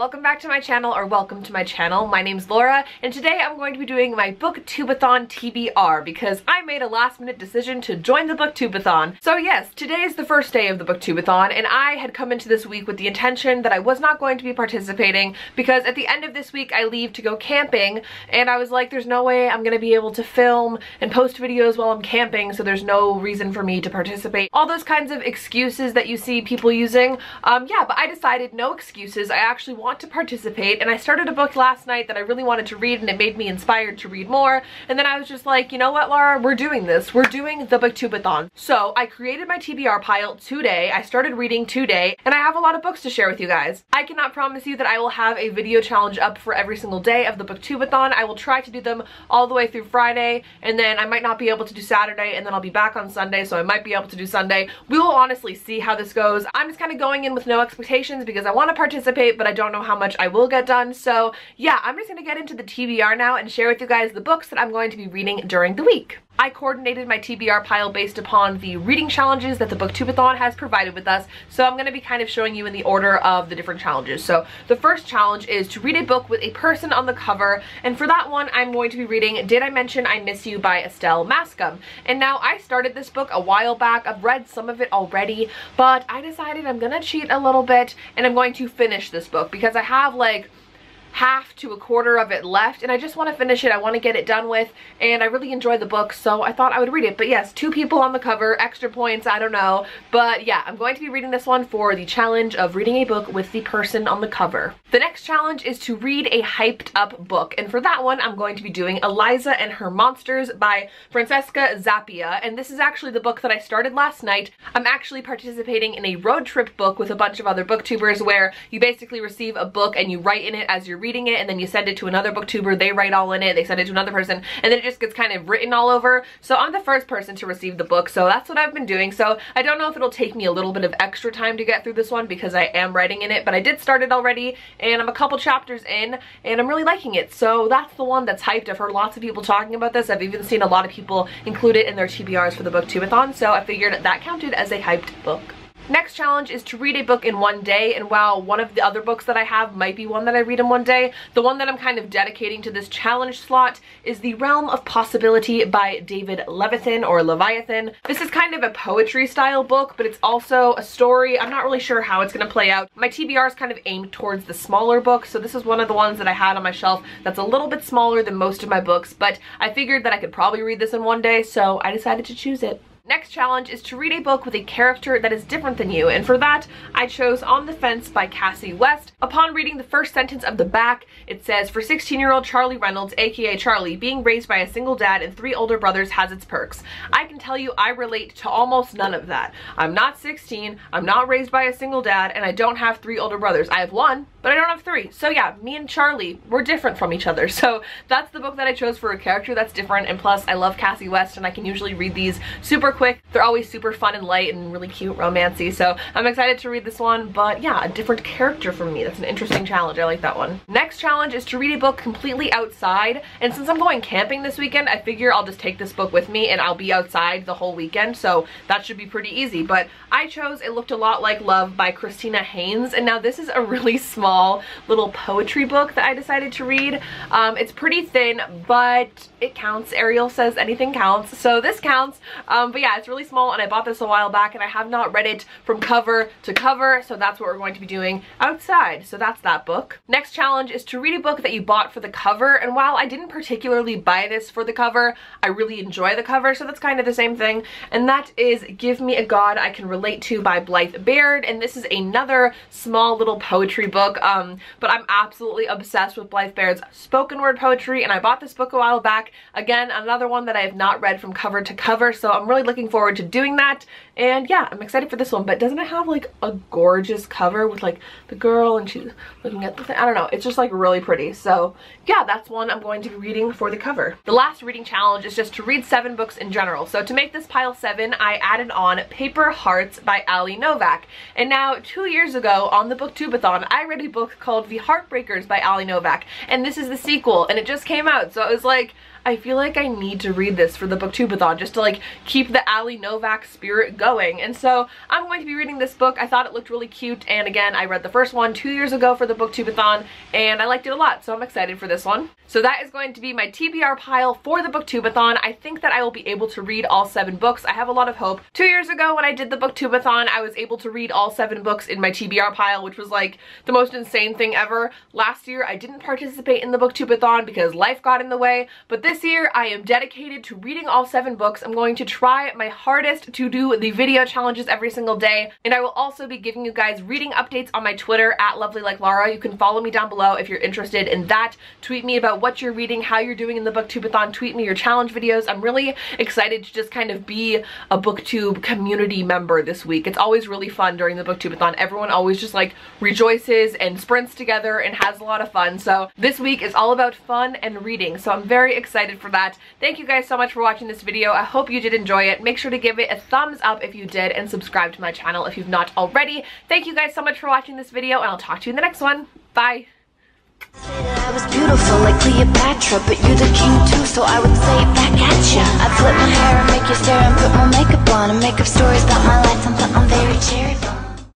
welcome back to my channel, or welcome to my channel. My name's Laura, and today I'm going to be doing my Booktube-A-Thon TBR because I made a last-minute decision to join the Booktube-A-Thon. So yes, today is the first day of the Booktube-A-Thon, and I had come into this week with the intention that I was not going to be participating because at the end of this week I leave to go camping, and I was like, there's no way I'm gonna be able to film and post videos while I'm camping, so there's no reason for me to participate. All those kinds of excuses that you see people using. Yeah, but I decided no excuses. I actually want to participate, and I started a book last night that I really wanted to read, and it made me inspired to read more. And then I was just like, you know what, Laura, we're doing this. We're doing the Booktube-A-Thon. So I created my TBR pile today. I started reading today, and I have a lot of books to share with you guys. I cannot promise you that I will have a video challenge up for every single day of the Booktube-A-Thon. I will try to do them all the way through Friday, and then I might not be able to do Saturday, and then I'll be back on Sunday, so I might be able to do Sunday. We will honestly see how this goes. I'm just kind of going in with no expectations because I want to participate, but I don't know how much I will get done. So yeah, I'm just going to get into the TBR now and share with you guys the books that I'm going to be reading during the week. I coordinated my TBR pile based upon the reading challenges that the Booktube-A-Thon has provided with us, so I'm going to be kind of showing you in the order of the different challenges. So the first challenge is to read a book with a person on the cover, and for that one I'm going to be reading Did I Mention I Miss You by Estelle Mascom. And now I started this book a while back. I've read some of it already, but I decided I'm gonna cheat a little bit and I'm going to finish this book because I have like half to a quarter of it left, and I just want to finish it. I want to get it done with, and I really enjoy the book, so I thought I would read it. But yes, 2 people on the cover, extra points, I don't know. But yeah, I'm going to be reading this one for the challenge of reading a book with the person on the cover. The next challenge is to read a hyped up book, and for that one I'm going to be doing Eliza and Her Monsters by Francesca Zappia, and this is actually the book that I started last night. I'm actually participating in a road trip book with a bunch of other booktubers where you basically receive a book and you write in it as you're reading it, and then you send it to another booktuber, they write all in it, they send it to another person, and then it just gets kind of written all over. So I'm the first person to receive the book, so that's what I've been doing. So I don't know if it'll take me a little bit of extra time to get through this one because I am writing in it, but I did start it already, and I'm a couple chapters in, and I'm really liking it. So that's the one that's hyped. I've heard lots of people talking about this. I've even seen a lot of people include it in their TBRs for the Booktube-A-Thon, so I figured that counted as a hyped book. Next challenge is to read a book in one day, and while one of the other books that I have might be one that I read in one day, the one that I'm kind of dedicating to this challenge slot is The Realm of Possibility by David Levithan, or Leviathan. This is kind of a poetry style book, but it's also a story. I'm not really sure how it's going to play out. My TBR is kind of aimed towards the smaller books, so this is one of the ones that I had on my shelf that's a little bit smaller than most of my books, but I figured that I could probably read this in one day, so I decided to choose it. Next challenge is to read a book with a character that is different than you, and for that I chose On the Fence by Cassie West. Upon reading the first sentence of the back, it says, for 16-year-old Charlie Reynolds, aka Charlie, being raised by a single dad and 3 older brothers has its perks. I can tell you I relate to almost none of that. I'm not 16, I'm not raised by a single dad, and I don't have 3 older brothers. I have 1, but I don't have 3. So yeah, me and Charlie, we're different from each other. So that's the book that I chose for a character that's different, and plus I love Cassie West and I can usually read these super quick. They're always super fun and light and really cute, romancy, so I'm excited to read this one. But yeah, a different character from me. That's an interesting challenge. I like that one. Next challenge is to read a book completely outside, and since I'm going camping this weekend, I figure I'll just take this book with me and I'll be outside the whole weekend, so that should be pretty easy. But I chose It Looked a Lot Like Love by Christina Haynes, and now this is a really small little poetry book that I decided to read. It's pretty thin, but it counts. Ariel says anything counts, so this counts. But yeah, it's really small, and I bought this a while back, and I have not read it from cover to cover, so that's what we're going to be doing outside. So that's that book. Next challenge is to read a book that you bought for the cover, and while I didn't particularly buy this for the cover, I really enjoy the cover, so that's kind of the same thing, and that is Give Me a God I Can Relate To by Blythe Baird, and this is another small little poetry book, but I'm absolutely obsessed with Blythe Baird's spoken word poetry, and I bought this book a while back. Again, another one that I have not read from cover to cover, so I'm really looking forward to doing that. And yeah, I'm excited for this one. But doesn't it have like a gorgeous cover with like the girl and she's looking at the thing? I don't know, it's just like really pretty. So yeah, that's one I'm going to be reading for the cover. The last reading challenge is just to read 7 books in general. So to make this pile 7, I added on Paper Hearts by Ali Novak. And now 2 years ago on the Booktube-A-Thon, I read a book called The Heartbreakers by Ali Novak, and this is the sequel, and it just came out, so I was like, I feel like I need to read this for the Booktube-A-Thon just to like keep the Ali Novak spirit going. going. And so I'm going to be reading this book. I thought it looked really cute, and again, I read the first one 2 years ago for the Booktube-A-Thon, and I liked it a lot, so I'm excited for this one. So that is going to be my TBR pile for the Booktube-A-Thon. I think that I will be able to read all 7 books. I have a lot of hope. 2 years ago when I did the Booktube-A-Thon, I was able to read all 7 books in my TBR pile, which was like the most insane thing ever. Last year, I didn't participate in the Booktube-A-Thon because life got in the way, but this year I am dedicated to reading all 7 books. I'm going to try my hardest to do the video challenges every single day, and I will also be giving you guys reading updates on my Twitter at @LovelyLikeLara. You can follow me down below if you're interested in that. Tweet me about what you're reading, how you're doing in the Booktube-A-Thon. Tweet me your challenge videos. I'm really excited to just kind of be a Booktube community member this week. It's always really fun during the Booktube-A-Thon. Everyone always just like rejoices and sprints together and has a lot of fun. So this week is all about fun and reading, so I'm very excited for that. Thank you guys so much for watching this video. I hope you did enjoy it. Make sure to give it a thumbs up if you did, and subscribe to my channel if you've not already. Thank you guys so much for watching this video, and I'll talk to you in the next one. Bye! I was beautiful like Cleopatra, but you're the king too, so I would say it back at ya. I'd flip my hair and make you stare and put more makeup on and make up stories about my life. I'm very cherry bomb.